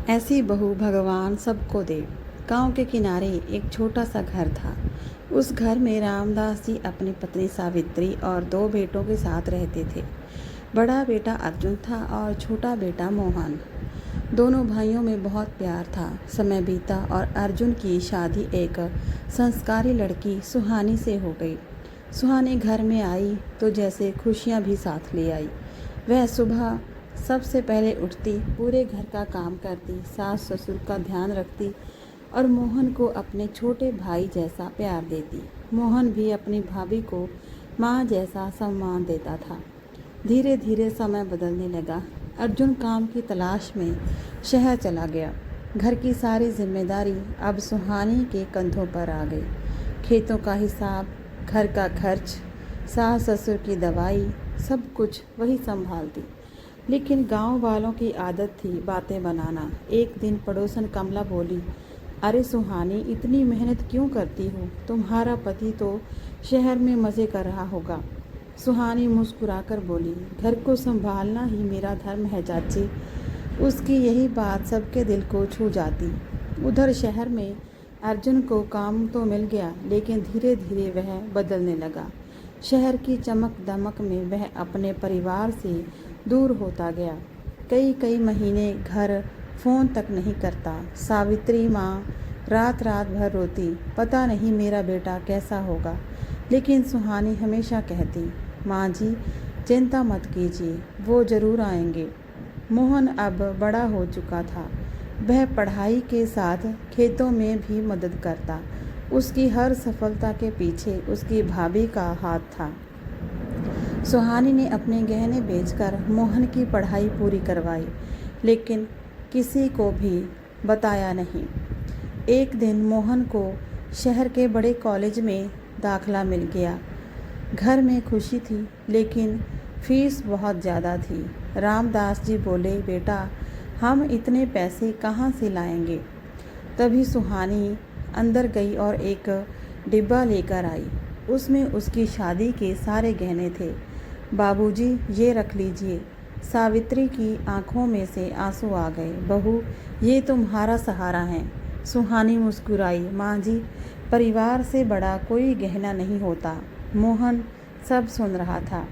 ऐसी बहू भगवान सबको दे। गांव के किनारे एक छोटा सा घर था। उस घर में रामदास जी अपनी पत्नी सावित्री और दो बेटों के साथ रहते थे। बड़ा बेटा अर्जुन था और छोटा बेटा मोहन। दोनों भाइयों में बहुत प्यार था। समय बीता और अर्जुन की शादी एक संस्कारी लड़की सुहानी से हो गई। सुहानी घर में आई तो जैसे खुशियां भी साथ ले आई। वह सुबह सबसे पहले उठती, पूरे घर का काम करती, सास ससुर का ध्यान रखती और मोहन को अपने छोटे भाई जैसा प्यार देती। मोहन भी अपनी भाभी को माँ जैसा सम्मान देता था। धीरे धीरे समय बदलने लगा। अर्जुन काम की तलाश में शहर चला गया। घर की सारी जिम्मेदारी अब सुहानी के कंधों पर आ गई। खेतों का हिसाब, घर का खर्च, सास ससुर की दवाई, सब कुछ वही संभालती। लेकिन गांव वालों की आदत थी बातें बनाना। एक दिन पड़ोसन कमला बोली, अरे सुहानी, इतनी मेहनत क्यों करती हो? तुम्हारा पति तो शहर में मज़े कर रहा होगा। सुहानी मुस्कुराकर बोली, घर को संभालना ही मेरा धर्म है चाची। उसकी यही बात सबके दिल को छू जाती। उधर शहर में अर्जुन को काम तो मिल गया, लेकिन धीरे धीरे वह बदलने लगा। शहर की चमक दमक में वह अपने परिवार से दूर होता गया। कई कई महीने घर फ़ोन तक नहीं करता। सावित्री माँ रात रात भर रोती, पता नहीं मेरा बेटा कैसा होगा। लेकिन सुहानी हमेशा कहती, माँ जी चिंता मत कीजिए, वो ज़रूर आएंगे। मोहन अब बड़ा हो चुका था। वह पढ़ाई के साथ खेतों में भी मदद करता। उसकी हर सफलता के पीछे उसकी भाभी का हाथ था। सुहानी ने अपने गहने बेचकर मोहन की पढ़ाई पूरी करवाई, लेकिन किसी को भी बताया नहीं। एक दिन मोहन को शहर के बड़े कॉलेज में दाखला मिल गया। घर में खुशी थी, लेकिन फीस बहुत ज़्यादा थी। रामदास जी बोले, बेटा हम इतने पैसे कहाँ से लाएंगे? तभी सुहानी अंदर गई और एक डिब्बा लेकर आई। उसमें उसकी शादी के सारे गहने थे। बाबूजी ये रख लीजिए। सावित्री की आंखों में से आंसू आ गए। बहू ये तुम्हारा सहारा है। सुहानी मुस्कुराई, माँ जी परिवार से बड़ा कोई गहना नहीं होता। मोहन सब सुन रहा था।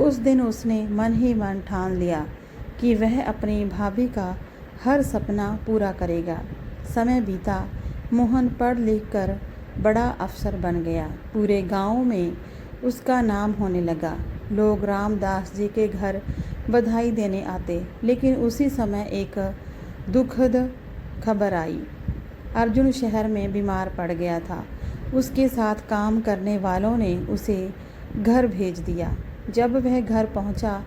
उस दिन उसने मन ही मन ठान लिया कि वह अपनी भाभी का हर सपना पूरा करेगा। समय बीता। मोहन पढ़ लिख कर बड़ा अफसर बन गया। पूरे गांव में उसका नाम होने लगा। लोग रामदास जी के घर बधाई देने आते। लेकिन उसी समय एक दुखद खबर आई। अर्जुन शहर में बीमार पड़ गया था। उसके साथ काम करने वालों ने उसे घर भेज दिया। जब वह घर पहुंचा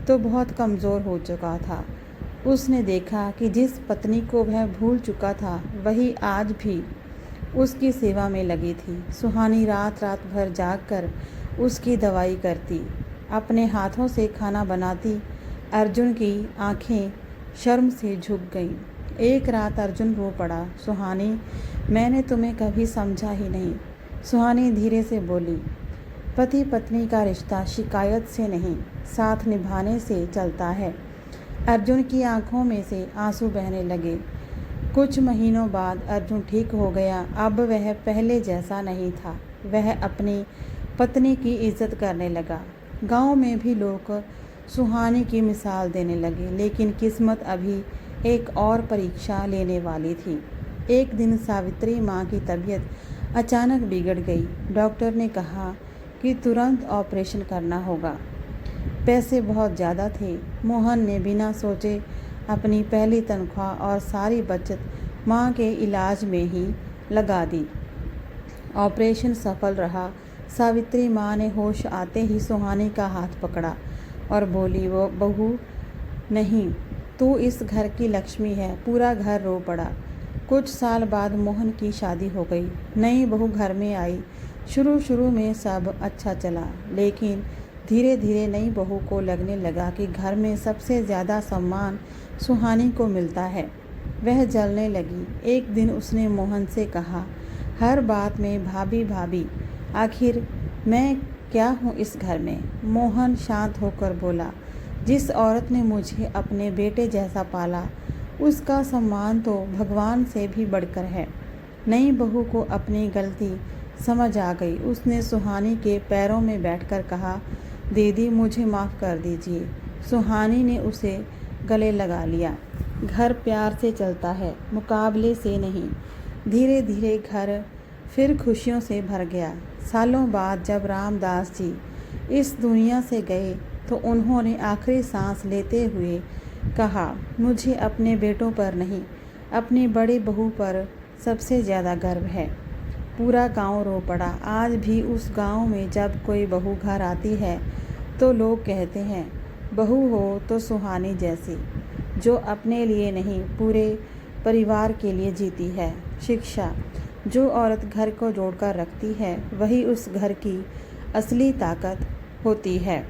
तो बहुत कमज़ोर हो चुका था। उसने देखा कि जिस पत्नी को वह भूल चुका था, वही आज भी उसकी सेवा में लगी थी। सुहानी रात रात भर जागकर उसकी दवाई करती, अपने हाथों से खाना बनाती। अर्जुन की आंखें शर्म से झुक गईं। एक रात अर्जुन रो पड़ा, सुहानी मैंने तुम्हें कभी समझा ही नहीं। सुहानी धीरे से बोली, पति पत्नी का रिश्ता शिकायत से नहीं, साथ निभाने से चलता है। अर्जुन की आंखों में से आंसू बहने लगे। कुछ महीनों बाद अर्जुन ठीक हो गया। अब वह पहले जैसा नहीं था। वह अपनी पत्नी की इज्जत करने लगा। गांव में भी लोग सुहानी की मिसाल देने लगे। लेकिन किस्मत अभी एक और परीक्षा लेने वाली थी। एक दिन सावित्री माँ की तबीयत अचानक बिगड़ गई। डॉक्टर ने कहा कि तुरंत ऑपरेशन करना होगा। पैसे बहुत ज़्यादा थे। मोहन ने बिना सोचे अपनी पहली तनख्वाह और सारी बचत माँ के इलाज में ही लगा दी। ऑपरेशन सफल रहा। सावित्री माँ ने होश आते ही सुहानी का हाथ पकड़ा और बोली, वो बहू नहीं, तू इस घर की लक्ष्मी है। पूरा घर रो पड़ा। कुछ साल बाद मोहन की शादी हो गई। नई बहू घर में आई। शुरू में सब अच्छा चला, लेकिन धीरे धीरे नई बहू को लगने लगा कि घर में सबसे ज़्यादा सम्मान सुहानी को मिलता है। वह जलने लगी। एक दिन उसने मोहन से कहा, हर बात में भाभी भाभी, आखिर मैं क्या हूँ इस घर में? मोहन शांत होकर बोला, जिस औरत ने मुझे अपने बेटे जैसा पाला, उसका सम्मान तो भगवान से भी बढ़कर है। नई बहू को अपनी गलती समझ आ गई। उसने सुहानी के पैरों में बैठकर कहा, दीदी मुझे माफ़ कर दीजिए। सुहानी ने उसे गले लगा लिया। घर प्यार से चलता है, मुकाबले से नहीं। धीरे धीरे घर फिर खुशियों से भर गया। सालों बाद जब रामदास जी इस दुनिया से गए तो उन्होंने आखिरी सांस लेते हुए कहा, मुझे अपने बेटों पर नहीं, अपनी बड़ी बहू पर सबसे ज़्यादा गर्व है। पूरा गांव रो पड़ा। आज भी उस गांव में जब कोई बहू घर आती है तो लोग कहते हैं, बहू हो तो सुहानी जैसी, जो अपने लिए नहीं पूरे परिवार के लिए जीती है। शिक्षा, जो औरत घर को जोड़कर रखती है वही उस घर की असली ताकत होती है।